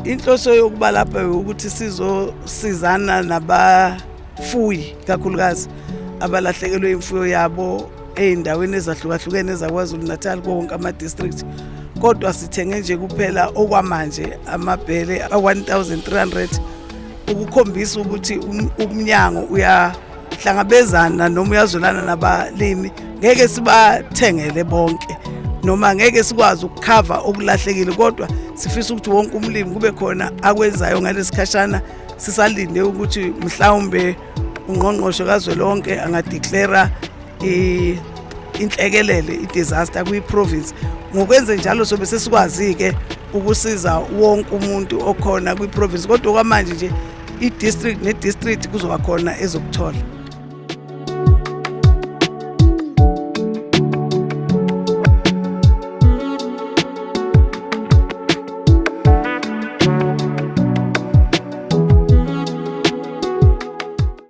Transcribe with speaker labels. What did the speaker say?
Speaker 1: Inhloso yokuba lapha ukuthi sizosizana nabafuyi kakhulukazi abalahlekelwe imfuyo yabo eindaweni ezahlukahlukene zaKwaZulu-Natal konke ama-district. Kodwa sithenge nje kuphela okwamanje amabhele a-1300 ukukhombisa ukuthi umnyango uyahlangabezana noma uyazwelana nabalimi. Ngeke sibathengele bonke noma ngeke sikwazi ukukhava okulahlekile, kodwa sifisa ukuthi wonke umlimi kube khona akwenzayo ngalesikhashana. Sisalinde ukuthi mhlawumbe ungqongqoshe kazwelonke angadeclare inhlekelele, i-disaster kwi-province. Ngokwenze njalo sobe sesikwazi-ke ukusiza wonke umuntu okhona kwi-province, kodwa kwamanje nje i-district ne-district kuzoba khona ezokuthola.